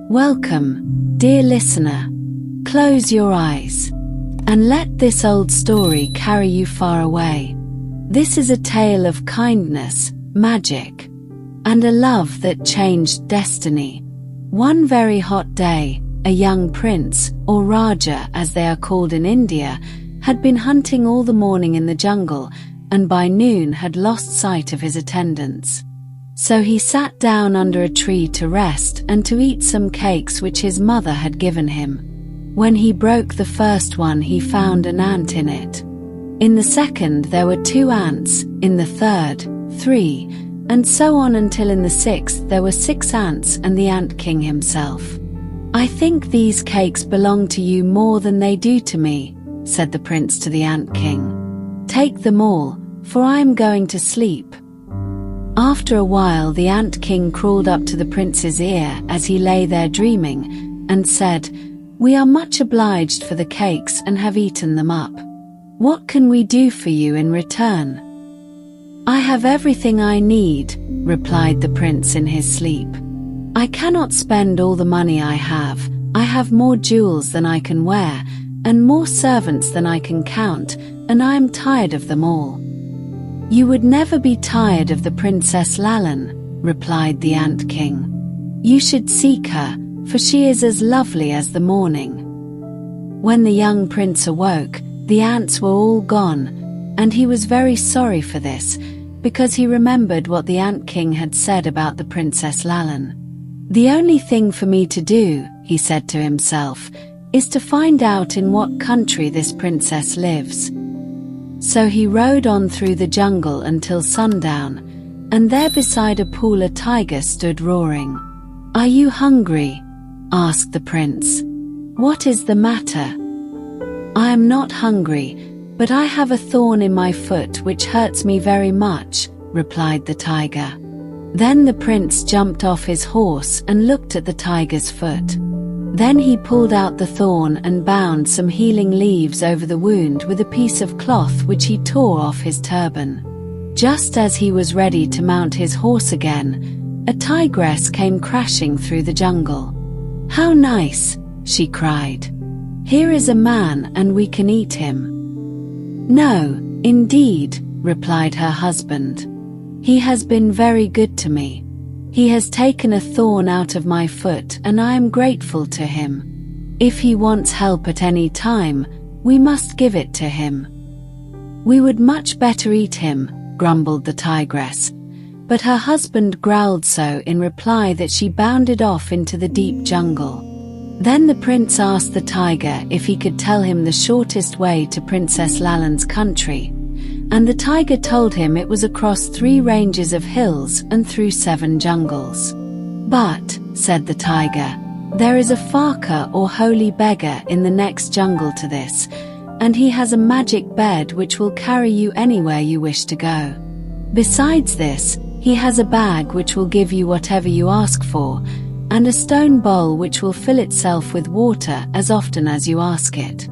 Welcome, dear listener. Close your eyes and let this old story carry you far away. This is a tale of kindness, magic, and a love that changed destiny. One very hot day, a young prince, or Raja as they are called in India, had been hunting all the morning in the jungle and by noon had lost sight of his attendants. So he sat down under a tree to rest and to eat some cakes which his mother had given him. When he broke the first one, he found an ant in it. In the second there were 2 ants, in the third, 3, and so on until in the 6th there were 6 ants and the ant king himself. "I think these cakes belong to you more than they do to me," said the prince to the ant king. "Take them all, for I am going to sleep." After a while the ant king crawled up to the prince's ear as he lay there dreaming, and said, "We are much obliged for the cakes and have eaten them up. What can we do for you in return?" "I have everything I need," replied the prince in his sleep. "I cannot spend all the money I have more jewels than I can wear, and more servants than I can count, and I am tired of them all." "You would never be tired of the Princess Lalan," replied the ant king. "You should seek her, for she is as lovely as the morning." When the young prince awoke, the ants were all gone, and he was very sorry for this, because he remembered what the ant king had said about the Princess Lalan. "The only thing for me to do," he said to himself, "is to find out in what country this princess lives." So he rode on through the jungle until sundown, and there beside a pool a tiger stood roaring. "Are you hungry?" asked the prince. "What is the matter?" "I am not hungry, but I have a thorn in my foot which hurts me very much," replied the tiger. Then the prince jumped off his horse and looked at the tiger's foot. Then he pulled out the thorn and bound some healing leaves over the wound with a piece of cloth which he tore off his turban. Just as he was ready to mount his horse again, a tigress came crashing through the jungle. "How nice," she cried. "Here is a man and we can eat him." "No, indeed," replied her husband. "He has been very good to me. He has taken a thorn out of my foot and I am grateful to him. If he wants help at any time, we must give it to him." "We would much better eat him," grumbled the tigress, but her husband growled so in reply that she bounded off into the deep jungle. Then the prince asked the tiger if he could tell him the shortest way to Princess Lalan's country, and the tiger told him it was across 3 ranges of hills and through 7 jungles. "But," said the tiger, "there is a Farka or holy beggar in the next jungle to this, and he has a magic bed which will carry you anywhere you wish to go. Besides this, he has a bag which will give you whatever you ask for, and a stone bowl which will fill itself with water as often as you ask it.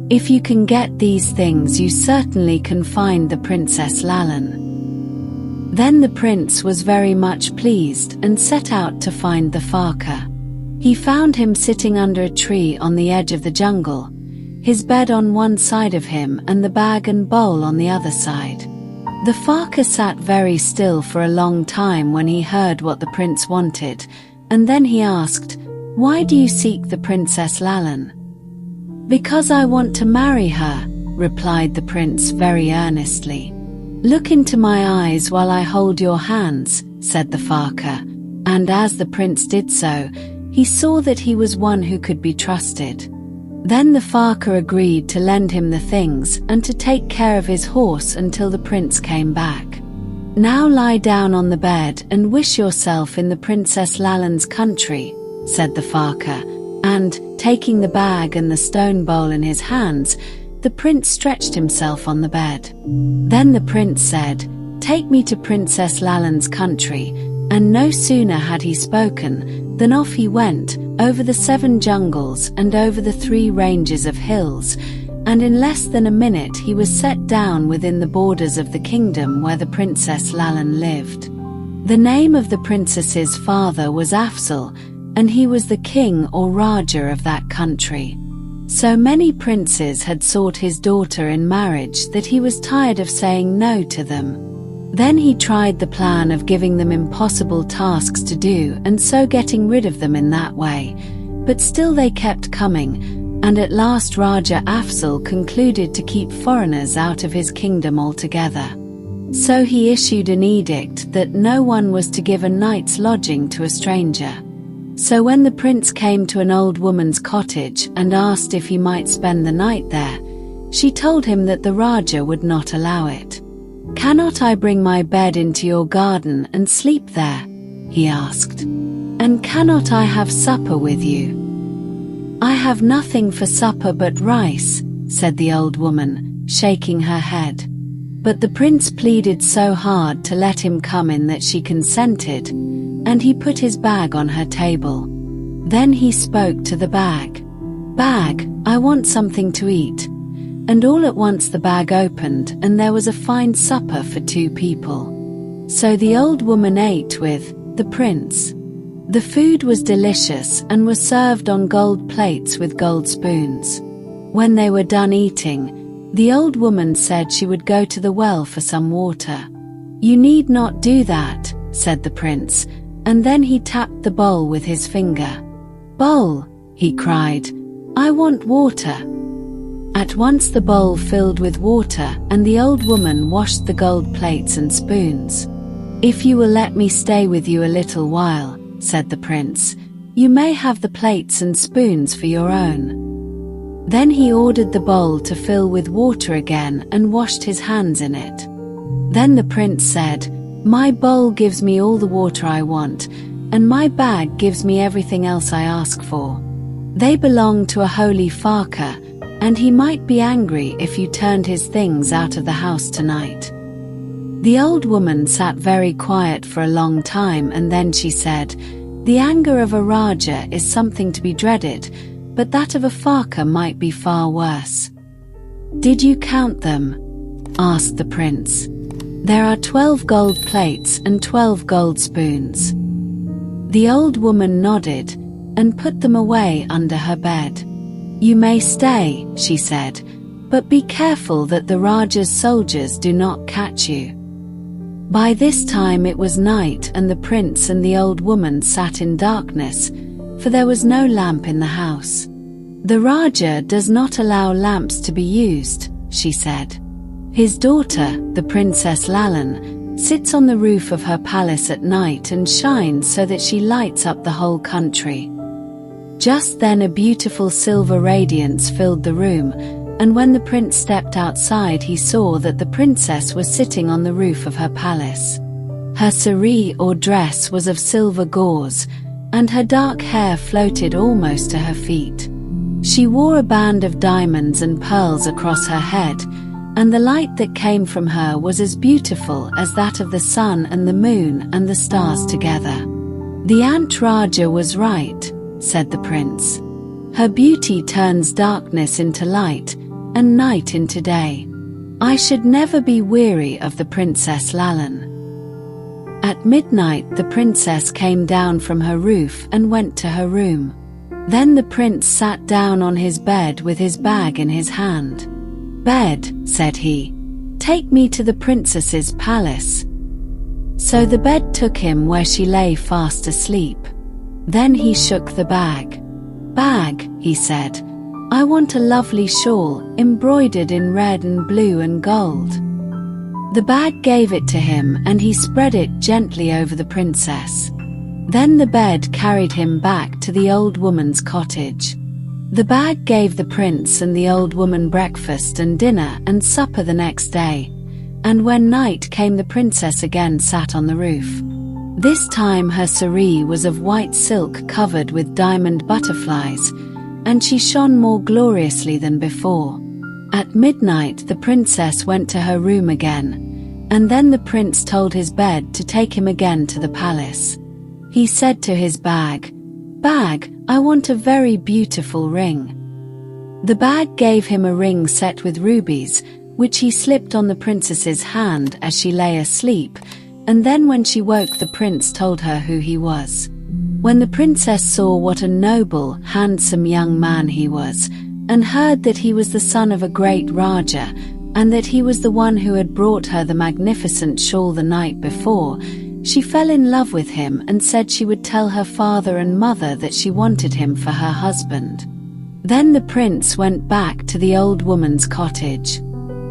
If you can get these things, you certainly can find the Princess Lalan." Then the prince was very much pleased and set out to find the Farka. He found him sitting under a tree on the edge of the jungle, his bed on one side of him and the bag and bowl on the other side. The Farka sat very still for a long time when he heard what the prince wanted, and then he asked, "Why do you seek the Princess Lalan?" "Because I want to marry her," replied the prince very earnestly. "Look into my eyes while I hold your hands," said the Farka, and as the prince did so, he saw that he was one who could be trusted. Then the Farka agreed to lend him the things and to take care of his horse until the prince came back. "Now lie down on the bed and wish yourself in the Princess Lalan's country," said the Farka, and, taking the bag and the stone bowl in his hands, the prince stretched himself on the bed. Then the prince said, "Take me to Princess Lalan's country," and no sooner had he spoken than off he went, over the 7 jungles and over the 3 ranges of hills, and in less than a minute he was set down within the borders of the kingdom where the Princess Lalan lived. The name of the princess's father was Afzal, and he was the king or Raja of that country. So many princes had sought his daughter in marriage that he was tired of saying no to them. Then he tried the plan of giving them impossible tasks to do and so getting rid of them in that way, but still they kept coming, and at last Raja Afzal concluded to keep foreigners out of his kingdom altogether. So he issued an edict that no one was to give a night's lodging to a stranger. So when the prince came to an old woman's cottage and asked if he might spend the night there, she told him that the Raja would not allow it. "Cannot I bring my bed into your garden and sleep there?" he asked. "And cannot I have supper with you?" "I have nothing for supper but rice," said the old woman, shaking her head. But the prince pleaded so hard to let him come in that she consented, and he put his bag on her table. Then he spoke to the bag. "Bag, I want something to eat." And all at once the bag opened, and there was a fine supper for 2 people. So the old woman ate with the prince. The food was delicious and was served on gold plates with gold spoons. When they were done eating, the old woman said she would go to the well for some water. "You need not do that," said the prince, and then he tapped the bowl with his finger. "Bowl," he cried, "I want water." At once the bowl filled with water, and the old woman washed the gold plates and spoons. "If you will let me stay with you a little while," said the prince, "you may have the plates and spoons for your own." Then he ordered the bowl to fill with water again and washed his hands in it. Then the prince said, "My bowl gives me all the water I want, and my bag gives me everything else I ask for. They belong to a holy Fakir, and he might be angry if you turned his things out of the house tonight." The old woman sat very quiet for a long time, and then she said, "The anger of a Raja is something to be dreaded, but that of a Fakir might be far worse." "Did you count them?" asked the prince. "There are 12 gold plates and 12 gold spoons." The old woman nodded and put them away under her bed. "You may stay," she said, "but be careful that the Raja's soldiers do not catch you." By this time it was night, and the prince and the old woman sat in darkness, for there was no lamp in the house. "The Raja does not allow lamps to be used," she said. "His daughter, the Princess Lalan, sits on the roof of her palace at night and shines so that she lights up the whole country." Just then a beautiful silver radiance filled the room, and when the prince stepped outside he saw that the princess was sitting on the roof of her palace. Her saree or dress was of silver gauze, and her dark hair floated almost to her feet. She wore a band of diamonds and pearls across her head, and the light that came from her was as beautiful as that of the sun and the moon and the stars together. "The Ant Raja was right," said the prince. "Her beauty turns darkness into light, and night into day. I should never be weary of the Princess Lalan." At midnight the princess came down from her roof and went to her room. Then the prince sat down on his bed with his bag in his hand. "Bed," said he, "take me to the princess's palace." So the bed took him where she lay fast asleep. Then he shook the bag. "Bag," he said, "I want a lovely shawl, embroidered in red and blue and gold." The bag gave it to him, and he spread it gently over the princess. Then the bed carried him back to the old woman's cottage. The bag gave the prince and the old woman breakfast and dinner and supper the next day, and when night came the princess again sat on the roof. This time her saree was of white silk covered with diamond butterflies, and she shone more gloriously than before. At midnight the princess went to her room again, and then the prince told his bed to take him again to the palace. He said to his bag, "Bag, I want a very beautiful ring." The bag gave him a ring set with rubies, which he slipped on the princess's hand as she lay asleep, and then when she woke the prince told her who he was. When the princess saw what a noble, handsome young man he was, and heard that he was the son of a great Raja, and that he was the one who had brought her the magnificent shawl the night before, she fell in love with him and said she would tell her father and mother that she wanted him for her husband. Then the prince went back to the old woman's cottage.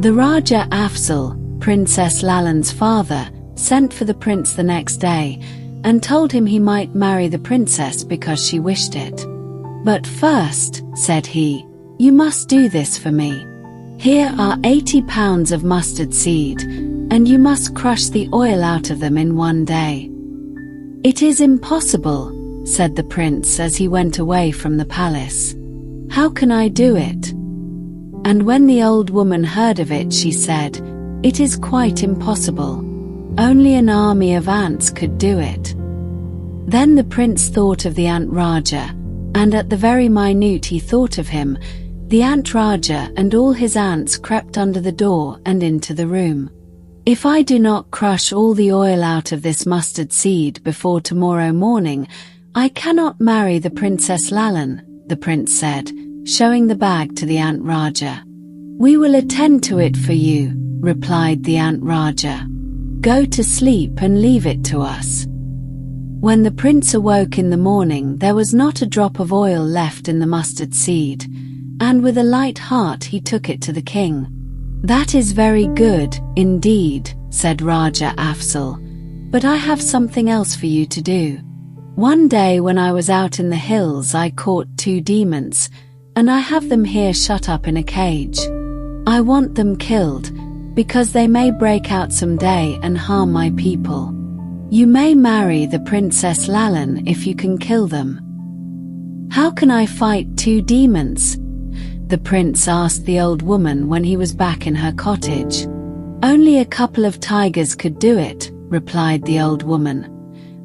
The Raja Afzal, Princess Lalan's father, sent for the prince the next day and told him he might marry the princess because she wished it. "But first," said he, "you must do this for me. Here are 80 pounds of mustard seed, and you must crush the oil out of them in one day." "It is impossible," said the prince as he went away from the palace. "How can I do it?" And when the old woman heard of it, she said, "It is quite impossible. Only an army of ants could do it." Then the prince thought of the ant Raja, and at the very minute he thought of him, the ant Raja and all his ants crept under the door and into the room. "If I do not crush all the oil out of this mustard seed before tomorrow morning, I cannot marry the Princess Lalan," the prince said, showing the bag to the ant Raja. "We will attend to it for you," replied the ant Raja. "Go to sleep and leave it to us." When the prince awoke in the morning, there was not a drop of oil left in the mustard seed, and with a light heart he took it to the king. "That is very good, indeed," said Raja Afzal, "but I have something else for you to do. One day when I was out in the hills, I caught 2 demons, and I have them here shut up in a cage. I want them killed, because they may break out someday and harm my people. You may marry the Princess Lalan if you can kill them." "How can I fight 2 demons?" the prince asked the old woman when he was back in her cottage. "Only a couple of tigers could do it," replied the old woman.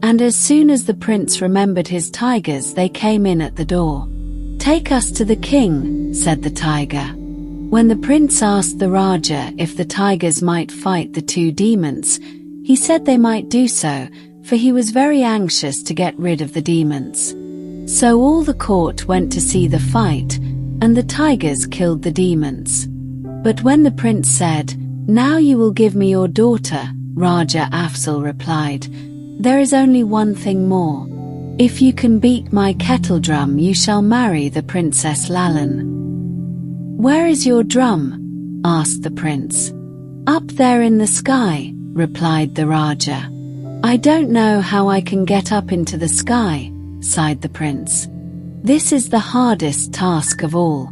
And as soon as the prince remembered his tigers, they came in at the door. "Take us to the king," said the tiger. When the prince asked the Raja if the tigers might fight the 2 demons, he said they might do so, for he was very anxious to get rid of the demons. So all the court went to see the fight, and the tigers killed the demons. But when the prince said, "Now you will give me your daughter," Raja Afzal replied, "There is only one thing more. If you can beat my kettle drum, you shall marry the Princess Lalan." "Where is your drum?" asked the prince. "Up there in the sky," replied the Raja. "I don't know how I can get up into the sky," sighed the prince. "This is the hardest task of all."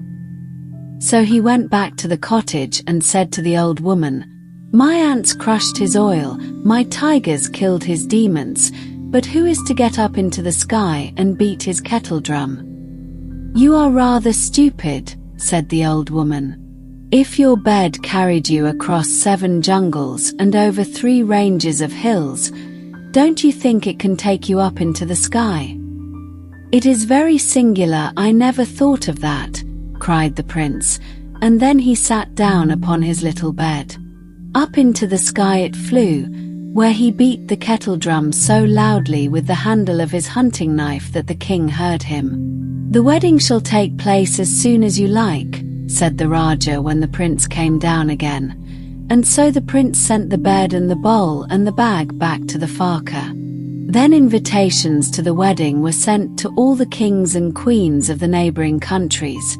So he went back to the cottage and said to the old woman, "My ants crushed his oil, my tigers killed his demons, but who is to get up into the sky and beat his kettle drum?" "You are rather stupid," said the old woman. "If your bed carried you across 7 jungles and over 3 ranges of hills, don't you think it can take you up into the sky?" "It is very singular, I never thought of that," cried the prince, and then he sat down upon his little bed. Up into the sky it flew, where he beat the kettle drum so loudly with the handle of his hunting knife that the king heard him. "The wedding shall take place as soon as you like," said the Raja when the prince came down again, and so the prince sent the bed and the bowl and the bag back to the Farka. Then invitations to the wedding were sent to all the kings and queens of the neighboring countries,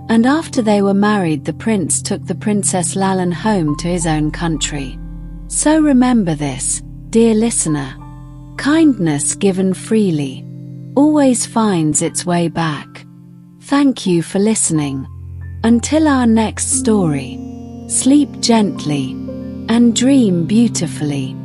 and after they were married, the prince took the Princess Lalan home to his own country. So remember this, dear listener: kindness given freely always finds its way back. Thank you for listening. Until our next story, sleep gently and dream beautifully.